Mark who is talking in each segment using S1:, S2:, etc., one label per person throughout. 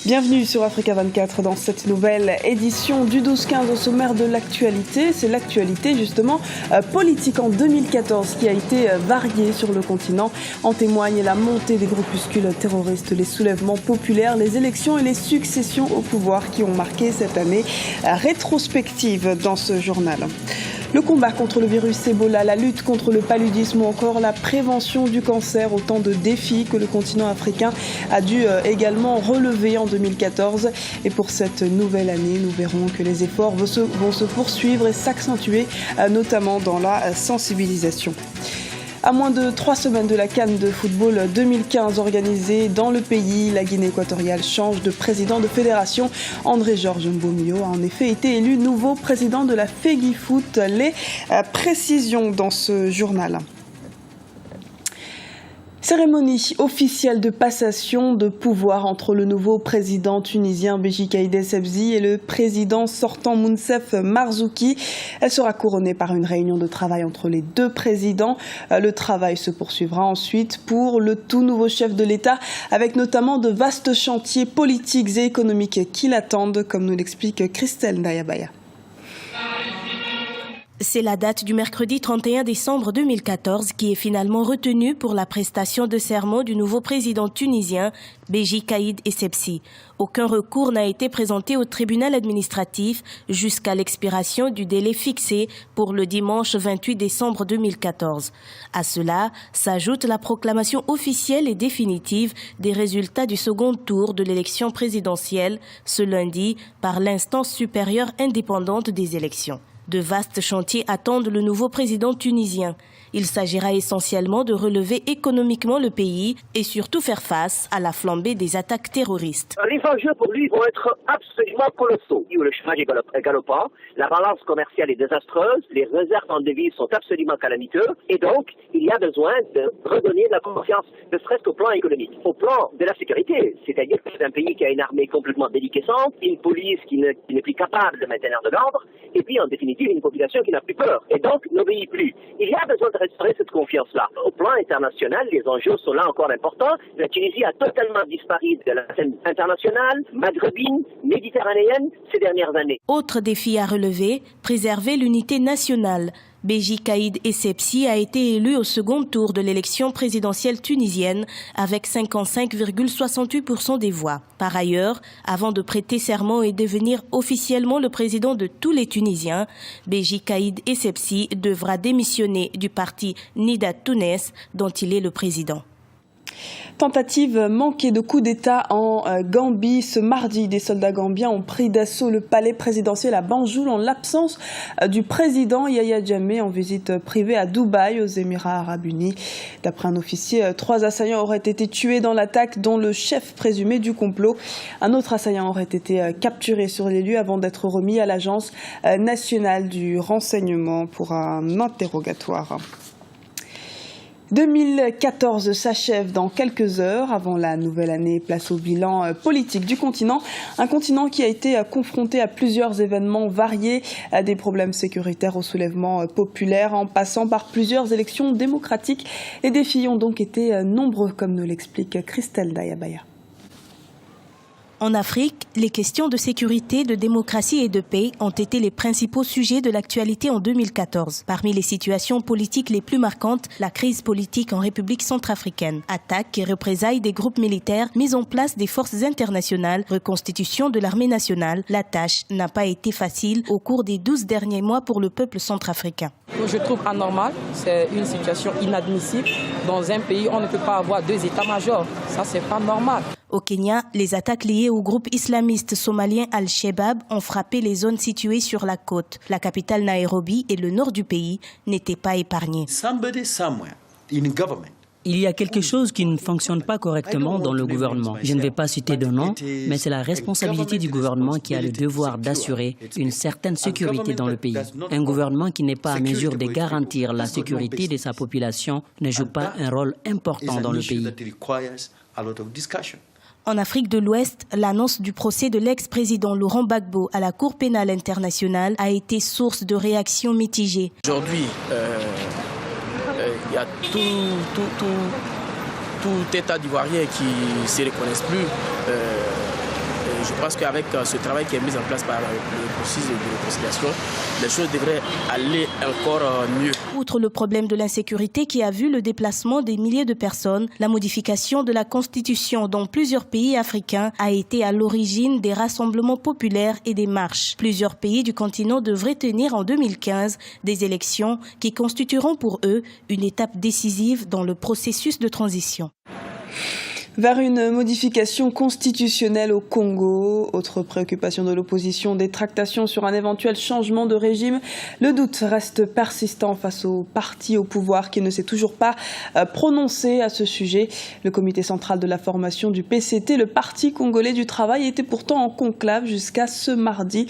S1: Bienvenue sur Africa 24 dans cette nouvelle édition du 12-15 au sommaire de l'actualité. C'est l'actualité justement politique en 2014 qui a été variée sur le continent. En témoigne la montée des groupuscules terroristes, les soulèvements populaires, les élections et les successions au pouvoir qui ont marqué cette année rétrospective dans ce journal. Le combat contre le virus Ebola, la lutte contre le paludisme ou encore la prévention du cancer, autant de défis que le continent africain a dû également relever en 2014. Et pour cette nouvelle année, nous verrons que les efforts vont se poursuivre et s'accentuer, notamment dans la sensibilisation. À moins de 3 semaines de la CAN de football 2015 organisée dans le pays, la Guinée équatoriale change de président de fédération. André-Georges Mbomio a en effet été élu nouveau président de la FEGIFOOT. Les précisions dans ce journal. Cérémonie officielle de passation de pouvoir entre le nouveau président tunisien Béji Caïd Essebsi et le président sortant Mounsef Marzouki. Elle sera couronnée par une réunion de travail entre les deux présidents. Le travail se poursuivra ensuite pour le tout nouveau chef de l'État, avec notamment de vastes chantiers politiques et économiques qui l'attendent, comme nous l'explique Christelle Ndayabaya.
S2: C'est la date du mercredi 31 décembre 2014 qui est finalement retenue pour la prestation de serment du nouveau président tunisien, Béji Caïd Essebsi. Aucun recours n'a été présenté au tribunal administratif jusqu'à l'expiration du délai fixé pour le dimanche 28 décembre 2014. À cela s'ajoute la proclamation officielle et définitive des résultats du second tour de l'élection présidentielle ce lundi par l'instance supérieure indépendante des élections. De vastes chantiers attendent le nouveau président tunisien. Il s'agira essentiellement de relever économiquement le pays et surtout faire face à la flambée des attaques terroristes.
S3: Les enjeux pour lui vont être absolument colossaux. Le chômage est galopant, la balance commerciale est désastreuse, les réserves en devises sont absolument calamiteuses et donc il y a besoin de redonner de la confiance, ne serait-ce qu'au plan économique. Au plan de la sécurité, c'est-à-dire que c'est un pays qui a une armée complètement déliquescente, une police qui n'est plus capable de maintenir de l'ordre et puis en définitive une population qui n'a plus peur et donc n'obéit plus. Il y a besoin de restaurer cette confiance-là. Au plan international, les enjeux sont là encore importants. La Tunisie a totalement disparu de la scène internationale, maghrébine, méditerranéenne ces dernières années.
S2: Autre défi à relever, préserver l'unité nationale. Béji Caïd Essebsi a été élu au second tour de l'élection présidentielle tunisienne avec 55,68% des voix. Par ailleurs, avant de prêter serment et devenir officiellement le président de tous les Tunisiens, Béji Caïd Essebsi devra démissionner du parti Nida Tounes dont il est le président.
S1: Tentative manquée de coup d'État en Gambie. Ce mardi, des soldats gambiens ont pris d'assaut le palais présidentiel à Banjul en l'absence du président Yahya Jammeh en visite privée à Dubaï, aux Émirats arabes unis. D'après un officier, 3 assaillants auraient été tués dans l'attaque, dont le chef présumé du complot. Un autre assaillant aurait été capturé sur les lieux avant d'être remis à l'Agence nationale du renseignement pour un interrogatoire. 2014 s'achève dans quelques heures. Avant la nouvelle année, place au bilan politique du continent. Un continent qui a été confronté à plusieurs événements variés, à des problèmes sécuritaires au soulèvement populaire, en passant par plusieurs élections démocratiques. Les défis ont donc été nombreux, comme nous l'explique Christelle Ndayabaya.
S2: En Afrique, les questions de sécurité, de démocratie et de paix ont été les principaux sujets de l'actualité en 2014. Parmi les situations politiques les plus marquantes, la crise politique en République centrafricaine, attaques et représailles des groupes militaires, mise en place des forces internationales, reconstitution de l'armée nationale. La tâche n'a pas été facile au cours des 12 derniers mois pour le peuple centrafricain.
S4: Je trouve anormal, c'est une situation inadmissible. Dans un pays, on ne peut pas avoir 2 états-majors. Ça, c'est pas normal.
S2: Au Kenya, les attaques liées au groupe islamiste somalien Al-Shabaab ont frappé les zones situées sur la côte. La capitale Nairobi et le nord du pays n'étaient pas épargnés.
S5: Il y a quelque chose qui ne fonctionne pas correctement dans le gouvernement. Je ne vais pas citer de nom, mais c'est la responsabilité du gouvernement qui a le devoir d'assurer une certaine sécurité dans le pays. Un gouvernement qui n'est pas à mesure de garantir la sécurité de sa population ne joue pas un rôle important dans le pays.
S2: En Afrique de l'Ouest, l'annonce du procès de l'ex-président Laurent Gbagbo à la Cour pénale internationale a été source de réactions mitigées.
S6: Aujourd'hui, il y a tout État d'Ivoiriens qui ne se reconnaissent plus pense qu'avec ce travail qui est mis en place par le processus de réconciliation, les choses devraient aller encore mieux.
S2: Outre le problème de l'insécurité qui a vu le déplacement des milliers de personnes, la modification de la Constitution dans plusieurs pays africains a été à l'origine des rassemblements populaires et des marches. Plusieurs pays du continent devraient tenir en 2015 des élections qui constitueront pour eux une étape décisive dans le processus de transition.
S1: Vers une modification constitutionnelle au Congo. Autre préoccupation de l'opposition, des tractations sur un éventuel changement de régime. Le doute reste persistant face au parti au pouvoir qui ne s'est toujours pas prononcé à ce sujet. Le comité central de la formation du PCT, le Parti congolais du travail, était pourtant en conclave jusqu'à ce mardi.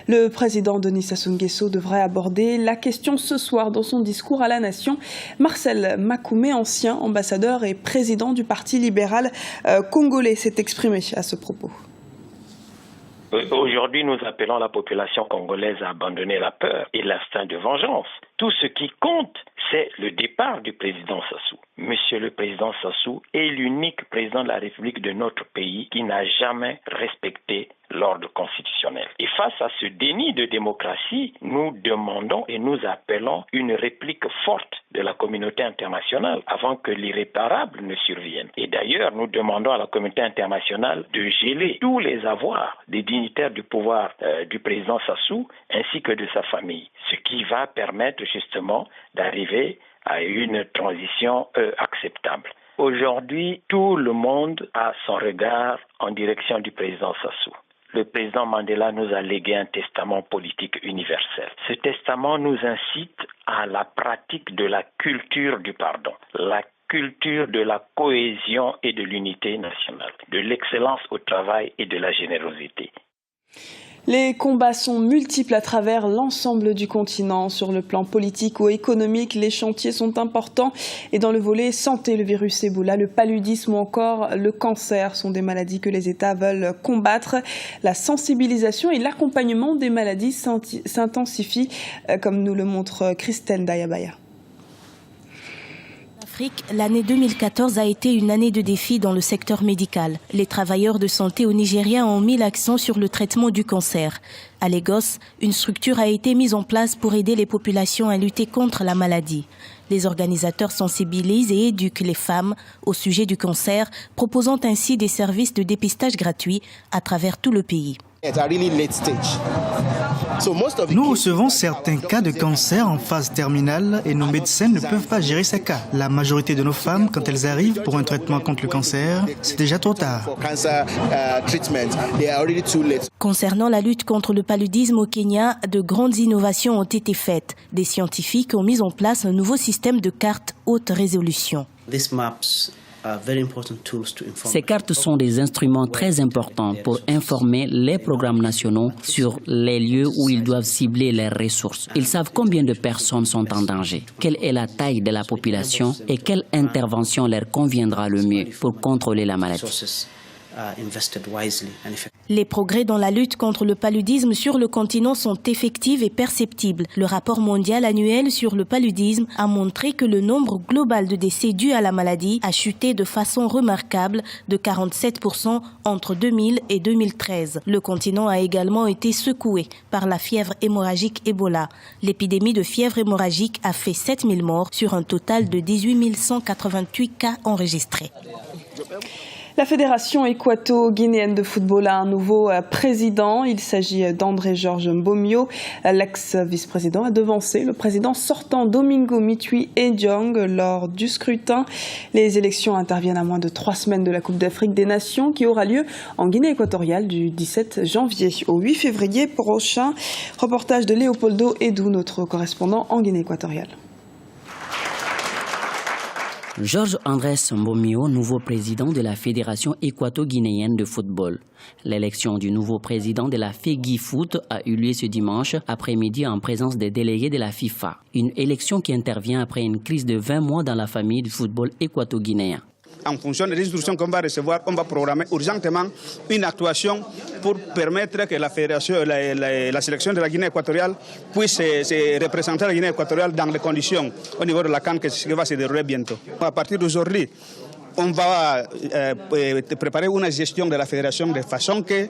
S1: Le président Denis Sassou Nguesso devrait aborder la question ce soir dans son discours à la nation. Marcel Makoumé, ancien ambassadeur et président du Parti libéral congolais, s'est exprimé à ce propos.
S7: Aujourd'hui, nous appelons la population congolaise à abandonner la peur et l'instinct de vengeance. Tout ce qui compte, c'est le départ du président Sassou. Monsieur le président Sassou est l'unique président de la République de notre pays qui n'a jamais respecté l'ordre constitutionnel. Et face à ce déni de démocratie, nous demandons et nous appelons une réplique forte de la communauté internationale avant que l'irréparable ne survienne. Et d'ailleurs, nous demandons à la communauté internationale de geler tous les avoirs des dignitaires du pouvoir du président Sassou ainsi que de sa famille, ce qui va permettre justement d'arriver à une transition acceptable. Aujourd'hui, tout le monde a son regard en direction du président Sassou. Le président Mandela nous a légué un testament politique universel. Ce testament nous incite à la pratique de la culture du pardon, la culture de la cohésion et de l'unité nationale, de l'excellence au travail et de la générosité.
S1: Les combats sont multiples à travers l'ensemble du continent. Sur le plan politique ou économique, les chantiers sont importants. Et dans le volet santé, le virus Ebola, le paludisme ou encore le cancer sont des maladies que les États veulent combattre. La sensibilisation et l'accompagnement des maladies s'intensifient, comme nous le montre Christelle Dayabaya.
S2: L'année 2014 a été une année de défis dans le secteur médical. Les travailleurs de santé au Nigeria ont mis l'accent sur le traitement du cancer. À Lagos, une structure a été mise en place pour aider les populations à lutter contre la maladie. Les organisateurs sensibilisent et éduquent les femmes au sujet du cancer, proposant ainsi des services de dépistage gratuits à travers tout le pays.
S8: Nous recevons certains cas de cancer en phase terminale et nos médecins ne peuvent pas gérer ces cas. La majorité de nos femmes, quand elles arrivent pour un traitement contre le cancer, c'est déjà trop tard.
S2: Concernant la lutte contre le paludisme au Kenya, de grandes innovations ont été faites. Des scientifiques ont mis en place un nouveau système de cartes haute résolution.
S5: Ces cartes sont des instruments très importants pour informer les programmes nationaux sur les lieux où ils doivent cibler leurs ressources. Ils savent combien de personnes sont en danger, quelle est la taille de la population et quelle intervention leur conviendra le mieux pour contrôler la maladie.
S2: Les progrès dans la lutte contre le paludisme sur le continent sont effectifs et perceptibles. Le rapport mondial annuel sur le paludisme a montré que le nombre global de décès dus à la maladie a chuté de façon remarquable de 47% entre 2000 et 2013. Le continent a également été secoué par la fièvre hémorragique Ebola. L'épidémie de fièvre hémorragique a fait 7000 morts sur un total de 18 188 cas enregistrés.
S1: La Fédération équato-guinéenne de football a un nouveau président. Il s'agit d'André-Georges Mbomio. L'ex-vice-président a devancé le président sortant Domingo Mitui Edjong lors du scrutin. Les élections interviennent à moins de 3 semaines de la Coupe d'Afrique des Nations qui aura lieu en Guinée équatoriale du 17 janvier au 8 février prochain. Reportage de Léopoldo Edou, notre correspondant en Guinée équatoriale.
S5: Georges Andrés Mbomio, nouveau président de la Fédération équato-guinéenne de football. L'élection du nouveau président de la FEGIFOOT a eu lieu ce dimanche après-midi en présence des délégués de la FIFA. Une élection qui intervient après une crise de 20 mois dans la famille du football équato-guinéen.
S9: En fonction des instructions qu'on va recevoir, on va programmer urgentement une actuation pour permettre que la fédération, la sélection de la Guinée équatoriale puisse se représenter la Guinée équatoriale dans les conditions au niveau de la CAN qui va se dérouler bientôt. À partir d'aujourd'hui, on va préparer une gestion de la fédération de façon que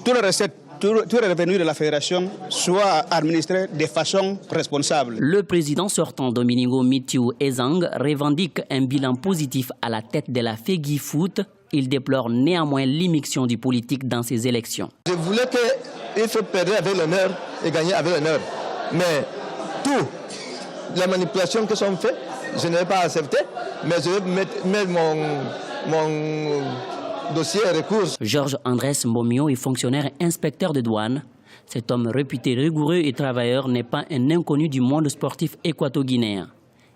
S9: toutes les recettes, tous les revenus de la fédération soient administrés de façon responsable.
S5: Le président sortant Domingo Mitiu Ezang revendique un bilan positif à la tête de la FEGIFOOT. Il déplore néanmoins l'immixtion du politique dans ces élections.
S10: Je voulais qu'il faut perdre avec l'honneur et gagner avec l'honneur. Mais toutes les manipulations qui sont faites, je ne vais pas accepter, mais je vais mettre mon dossier et recours.
S5: Georges Andrés Mbomio est fonctionnaire inspecteur de douane. Cet homme réputé rigoureux et travailleur n'est pas un inconnu du monde sportif équato-guinéen.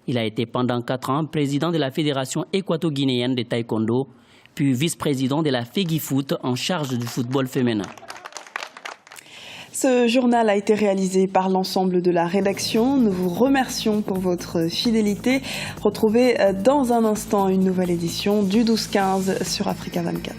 S5: Il a été pendant 4 ans président de la Fédération équato-guinéenne de taekwondo, puis vice-président de la FEGIFOOT en charge du football féminin.
S1: Ce journal a été réalisé par l'ensemble de la rédaction. Nous vous remercions pour votre fidélité. Retrouvez dans un instant une nouvelle édition du 12-15 sur Africa 24.